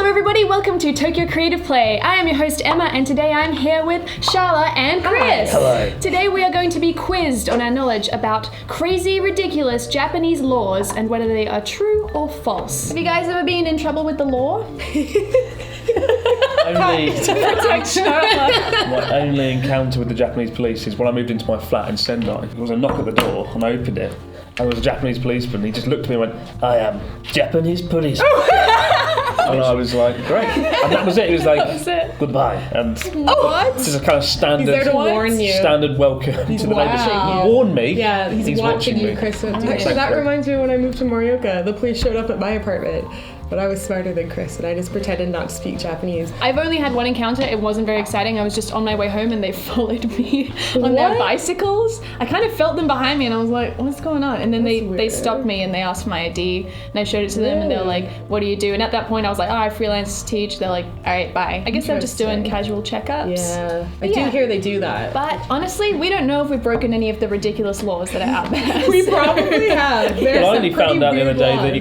everybody, welcome to Tokyo Creative Play. I am your host Emma, and today I'm here with Sharla and Chris. Hello. Today we are going to be quizzed on our knowledge about crazy, ridiculous Japanese laws and whether they are true or false. Have you guys ever been in trouble with the law? Only, Protect Sharla. my only encounter with the Japanese police is when I moved into my flat in Sendai. There was a knock at the door and I opened it, and there was a Japanese policeman. He just looked at me and went, "I am Japanese policeman." And I was like, great. And that was it. It was like, goodbye. And What? just a kind of standard, He's there to warn you. standard welcome to the neighbours. He warned me. Yeah, he's watching you, me. Chris. Actually, that reminds me of when I moved to Morioka. The police showed up at my apartment, but I was smarter than Chris, and I just pretended not to speak Japanese. I've only had one encounter. It wasn't very exciting. I was just on my way home and they followed me on their bicycles. I kind of felt them behind me and I was like, what's going on? And then they stopped me and they asked for my ID and I showed it to them and they were like, what do you do? And at that point I was like, I freelance teach. They're like, all right, bye. I guess they're just doing casual checkups. Yeah, I do hear they do that. But honestly, we don't know if we've broken any of the ridiculous laws that are out there. We probably have. Well, I only found out the other day that you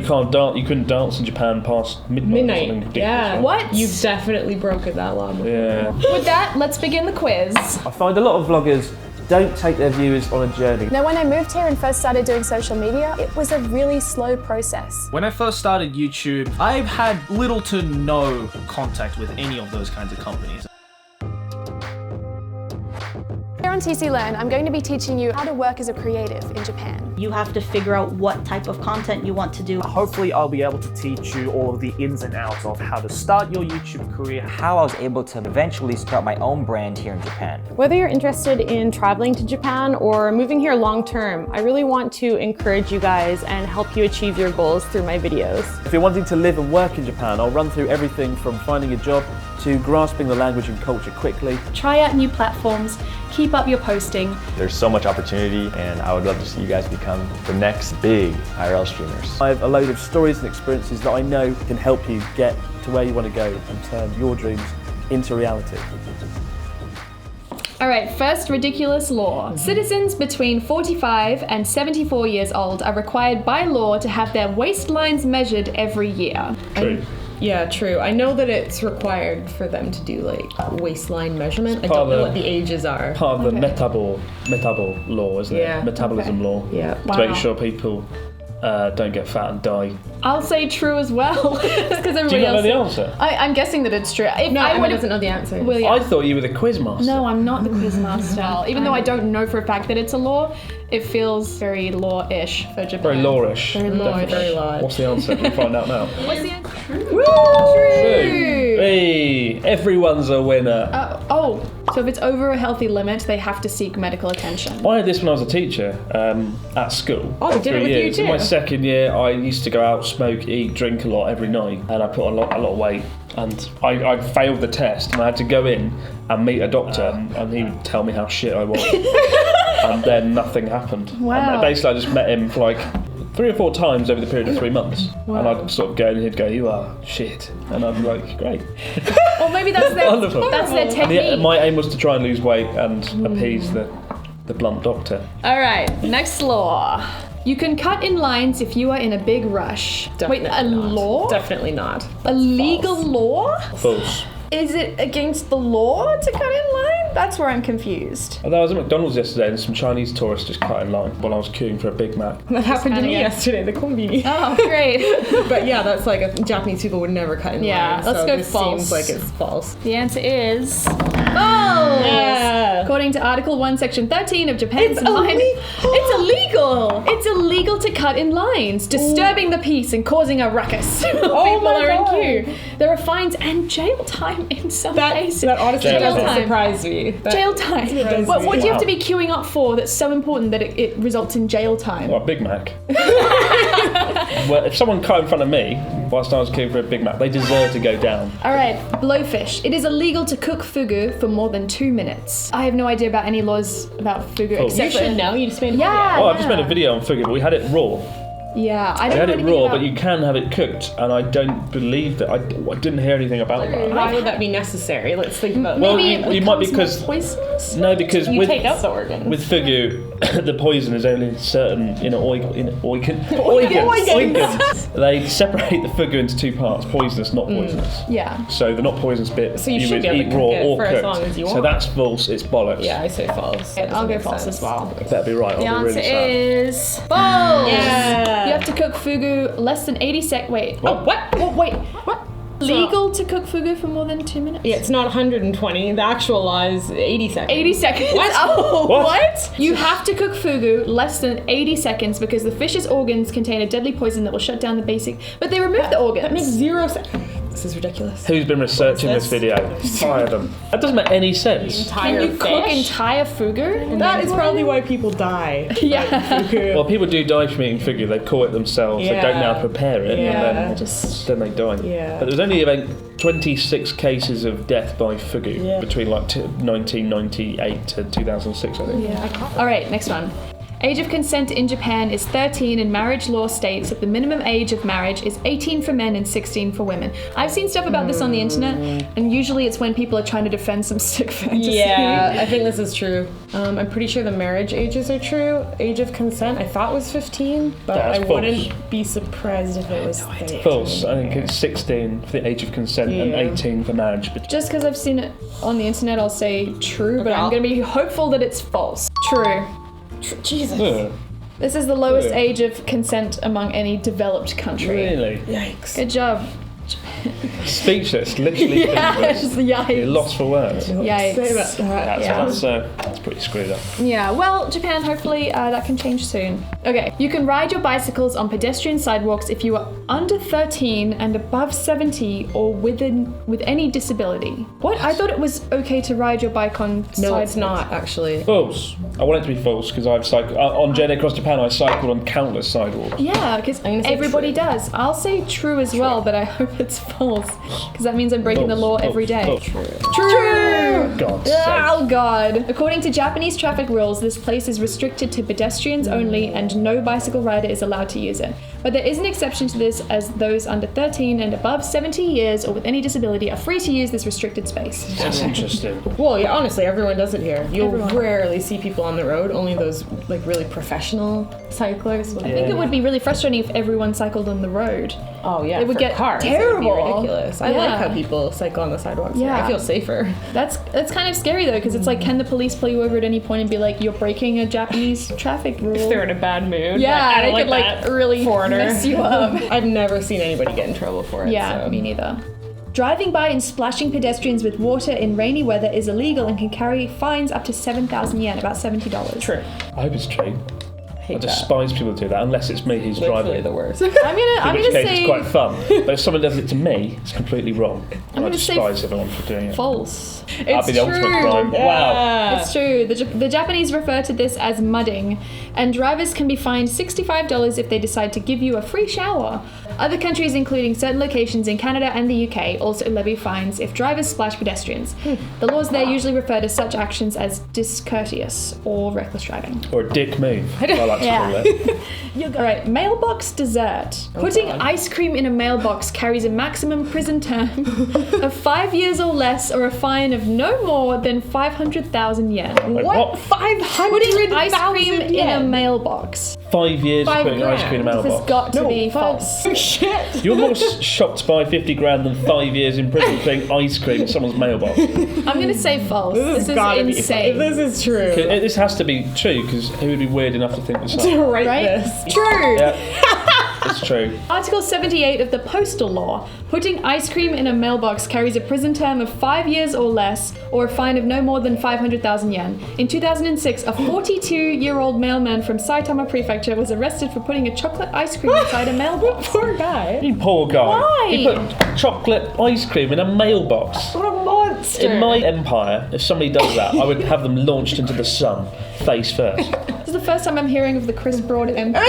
couldn't dance in Japan past midnight. Yeah. What? You've definitely broken that law. Yeah. With that, let's begin the quiz. I find a lot of vloggers don't take their viewers on a journey. Now, when I moved here and first started doing social media, it was a really slow process. When I first started YouTube, I've had little to no contact with any of those kinds of companies. Here on TC Learn, I'm going to be teaching you how to work as a creative in Japan. You have to figure out what type of content you want to do. Hopefully I'll be able to teach you all of the ins and outs of how to start your YouTube career, how I was able to eventually start my own brand here in Japan. Whether you're interested in traveling to Japan or moving here long term, I really want to encourage you guys and help you achieve your goals through my videos. If you're wanting to live and work in Japan, I'll run through everything from finding a job to grasping the language and culture quickly. Try out new platforms, keep up your posting. There's so much opportunity and I would love to see you guys become the next big IRL streamers. I have a load of stories and experiences that I know can help you get to where you want to go and turn your dreams into reality. All right, first ridiculous law. Citizens between 45 and 74 years old are required by law to have their waistlines measured every year. True. Yeah, true. I know that it's required for them to do like waistline measurement. I don't know what the ages are. Part of the metabol law, isn't it? Metabolism law. Yeah. To make sure people don't get fat and die. I'll say true as well. Just because everybody Do you not know else. the answer? I'm guessing that it's true. If No, I Emma would've- doesn't know the answer. Well, yeah. I thought you were the quiz master. No, I'm not the quiz master. Even though I don't know for a fact that it's a law, it feels very law-ish for Japan. Very lawish. Very lawish. Very law. What's the answer? We'll find out now. What's the answer? True. Hey, everyone's a winner. So if it's over a healthy limit, they have to seek medical attention. I had this when I was a teacher at school. Oh, they did it with you too? In my second year, I used to go out, smoke, eat, drink a lot every night, and I put a lot of weight. And I failed the test, and I had to go in and meet a doctor, and he would tell me how shit I was. And then nothing happened. Wow. And basically, I just met him for like 3 or 4 times over the period of 3 months. Wow. And I'd sort of go and he'd go, "You are shit," and I'd be like, "Great." Or maybe that's their Wonderful. that's their And technique. my aim was to try and lose weight and appease the blunt doctor. All right, next law. You can cut in lines if you are in a big rush. Definitely Wait, a not. law? Definitely not. A legal law? False. Is it against the law to cut in line? That's where I'm confused. Although I was at McDonald's yesterday and some Chinese tourists just cut in line while I was queuing for a Big Mac. That happened to me yeah. yesterday, the kombini. Oh, great. But yeah, that's like Japanese people would never cut in Yeah, line. let's so go this false. seems like it's false. The answer is false. Yeah. According to Article 1, Section 13 of Japan's line, illegal. it's illegal. It's illegal to cut in lines, disturbing the peace and causing a ruckus while people my are God. in queue. There are fines and jail time in some cases. That honestly Jail doesn't time. surprise me. Jail time. surprise What me. do you have to be queuing up for that's so important that it results in jail time? Well, a Big Mac. Well, if someone cut in front of me whilst I was queuing for a Big Mac, they deserve to go down. All right, blowfish. It is illegal to cook fugu for more than 2 minutes. I have no idea about any laws about fugu Oh. except You for... should know. You just made a Yeah. Oh, I've just made a video on Fugu, but we had it raw. Yeah, I We don't had know it anything raw, about... but you can have it cooked, and I don't believe that. I didn't hear anything about that. Why would that be necessary? Let's think about Well, Maybe you might becomes because more poisonous? no, because You with take out the organ. with Fugu, the poison is only in certain organs. They separate the fugu into two parts: poisonous, not poisonous. Yeah. So the not poisonous bit So you you should would be able eat to raw cook it or for as cooked. long as you So want. that's false. It's bollocks. Yeah, I say false. I'll go false as well. Better be right. The I'll be answer really sad. is false. Yeah. You have to cook fugu less than 80 seconds. Wait. What? Oh, what? Oh, wait. What? Legal to cook fugu for more than 2 minutes? Yeah, it's not 120. The actual law is 80 seconds. 80 seconds. What? Oh, What? what? You have to cook fugu less than 80 seconds because the fish's organs contain a deadly poison that will shut down the basic. But they remove the organs. That makes 0 sense. This is ridiculous. Who's been researching this this? video? Fire them. That doesn't make any sense. Can you cook entire fugu? That is probably why people die. Yeah. Well, people do die from eating fugu. They caught it themselves. They don't know how to prepare it, Yeah. and then they die. Yeah. But there was only about 26 cases of death by fugu between like 1998 to 2006, I think. Yeah. All right, next one. Age of consent in Japan is 13 and marriage law states that the minimum age of marriage is 18 for men and 16 for women. I've seen stuff about this on the internet, and usually it's when people are trying to defend some sick fantasy. Yeah, I think this is true. I'm pretty sure the marriage ages are true. Age of consent, I thought was 15, but That's I false. wouldn't be surprised if it was 13. False. I think it's 16 for the age of consent and 18 for marriage. But Just because I've seen it on the internet, I'll say true, but I'm going to be hopeful that it's false. True. Jesus. This is the lowest Yeah. age of consent among any developed country. really, Yikes. Good job. speechless. Literally Yes, speechless. yikes. You're lost for words. Yikes. Say about that. That's pretty screwed up. Yeah, well, Japan, hopefully that can change soon. Okay, you can ride your bicycles on pedestrian sidewalks if you are under 13 and above 70 or with any disability. What? I thought it was okay to ride your bike on No, sidewalks. it's not, actually. False. I want it to be false because I've cycled on journey across Japan. I cycled on countless sidewalks. Yeah, because gonna say everybody true. does. I'll say true as well, but I hope it's false because that means I'm breaking the law every day. False. True. God's Oh God. According to Japanese traffic rules, this place is restricted to pedestrians only and no bicycle rider is allowed to use it. But there is an exception to this, as those under 13 and above 70 years or with any disability are free to use this restricted space. That's interesting. Well, yeah, honestly, everyone does it here. You'll rarely see people on the road, only those like really professional cyclists. I think it would be really frustrating if everyone cycled on the road. Oh yeah, It would for get cars, terrible. It would be ridiculous. I Yeah. like how people cycle on the sidewalks. Yeah. Yeah, I feel safer. That's kind of scary though, because it's like, can the police pull you over at any point and be like, you're breaking a Japanese traffic rule? If they're in a bad mood. Yeah, I they don't could like that. really Foreigner. mess you up. I've never seen anybody get in trouble for it. Yeah, so. me neither. Driving by and splashing pedestrians with water in rainy weather is illegal and can carry fines up to 7,000 yen, about $70. True. I hope it's true. I Hate that. despise people who do that unless it's me who's Literally driving. the worst. I'm In gonna which case say it's quite fun. But if someone does it to me, it's completely wrong. And I gonna say despise everyone for doing it. false. That'd It's be the ultimate crime. Wow. It's true. The Japanese refer to this as mudding, and drivers can be fined $65 if they decide to give you a free shower. Other countries, including certain locations in Canada and the UK, also levy fines if drivers splash pedestrians. The laws there usually refer to such actions as discourteous or reckless driving. Or a dick move, I like to call it. All right, mailbox dessert. Putting ice cream in a mailbox carries a maximum prison term of 5 years or less, or a fine of no more than 500,000 yen. Wait, what? 500 Putting ice cream in a mailbox. 5 years for putting ice cream in a This has mailbox. got to be false. Shit. You're more shocked by 50 grand than 5 years in prison putting ice cream in someone's mailbox. I'm gonna say false. This is gotta be- insane. This is true. This has to be true because who would be weird enough to think this up? To write Right? this. True. Yeah, it's true. Article 78 of the Postal Law. Putting ice cream in a mailbox carries a prison term of 5 years or less, or a fine of no more than 500,000 yen. In 2006, a 42-year-old mailman from Saitama Prefecture was arrested for putting a chocolate ice cream inside a mailbox. Poor guy. You poor guy. Why? He put chocolate ice cream in a mailbox. What a monster. In my empire, if somebody does that, I would have them launched into the sun, face first. This is the first time I'm hearing of the Chris Broad empire.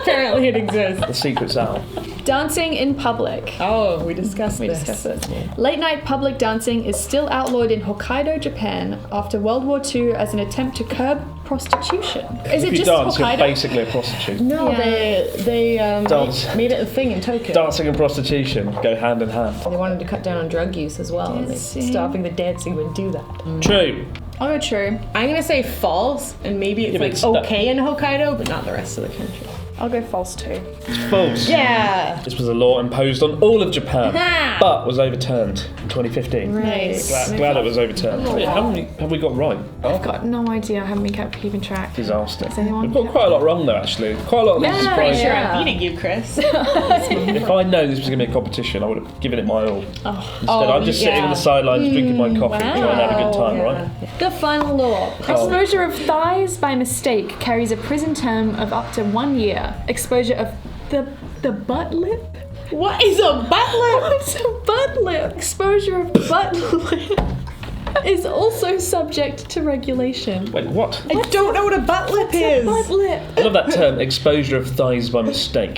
Apparently it exists. The secret's out. Dancing in public. Oh, we discussed We this. discussed this. Late night public dancing is still outlawed in Hokkaido, Japan, after World War II as an attempt to curb prostitution. Is If it you just dance, you're Hokkaido? basically a prostitute. No, Yeah. they Dance. made it a thing in Tokyo. Dancing and prostitution go hand in hand. They wanted to cut down on drug use as well. and Dancing. Stopping the dancing would do that. True. I'll go true. I'm gonna say false, and maybe it's Yeah, but like it's that- okay in Hokkaido, but not the rest of the country. I'll go false too. It's false. Yeah. This was a law imposed on all of Japan, but was overturned in 2015. Nice. Glad it was overturned. Wait, how many have we got right? I've got no idea. I haven't been keeping track. Disaster. Has anyone We've got quite a lot wrong though, actually. Quite a lot of this is surprising. Sure, I'm beating you, Chris. If I'd known this was going to be a competition, I would have given it my all. Instead, I'm just sitting on the sidelines drinking my coffee, trying to have a good time, right? The final law. Exposure of thighs by mistake carries a prison term of up to 1 year. Exposure of the butt lip? What is a butt lip? What's a butt lip? Exposure of butt lip is also subject to regulation. Wait, what? I don't know what a butt lip is. Butt lip. I love that term, exposure of thighs by mistake.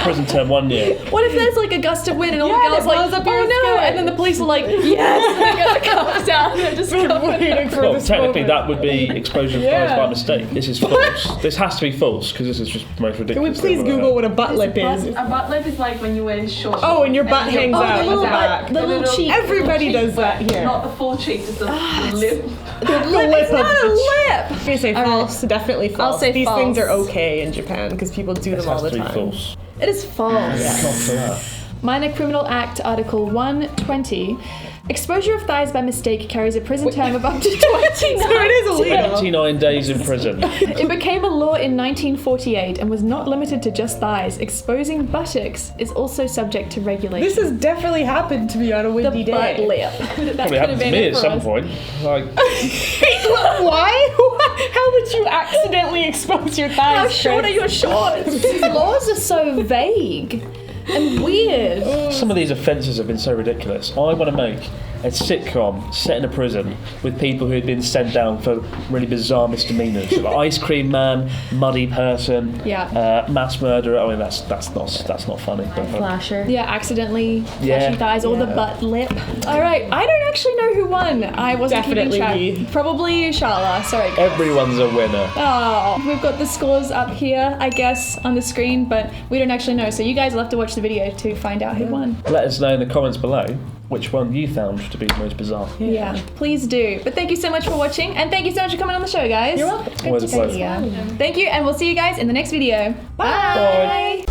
Prison term 1 year. What if there's like a gust of wind and all the Yeah, girls it like, blows up oh your no, skirt. and then the police are like, yes, and they're gonna come down and they're just Waiting for Well, this technically moment. that would be exposure of thighs by mistake. This is false. This has to be false because this is just the most Can ridiculous. we please thing I've ever Google heard. what a butt lip is? A butt lip is like when you wear short. Oh, and your butt hangs out at the back. The little cheek. Everybody does that here. Not the full cheek, just the lip. The lip It's of not the a lip. I'm gonna say false. Definitely false. I'll say These false. things are okay in Japan because people do This them all has the to be time. false. It is false. Not for that. Minor Criminal Act Article 120. Exposure of thighs by mistake carries a prison term of up to 29. So it is illegal. 29 days in prison. It became a law in 1948 and was not limited to just thighs. Exposing buttocks is also subject to regulation. This has definitely happened to me on a windy the butt day. lip. Probably happened to me at some point. Like, Why? How would you accidentally expose your thighs? How short are Chris? your shorts? These laws are so vague and weird. some of these offences have been so ridiculous. I want to make a sitcom set in a prison with people who had been sent down for really bizarre misdemeanors. Like ice cream man, muddy person, mass murderer. I mean, that's not funny. But, Flasher. Yeah, accidentally Yeah. flashing thighs or the butt lip. All right, I don't actually know who won. I wasn't Definitely keeping track. me. Probably Sharla. Sorry. everyone's a winner. Oh, we've got the scores up here, I guess, on the screen, but we don't actually know. So you guys will have to watch the video to find out who won. Let us know in the comments below which one you found to be the most bizarre. Yeah, please do. But thank you so much for watching, and thank you so much for coming on the show, guys. You're welcome. Always a pleasure. Thank you, and we'll see you guys in the next video. Bye.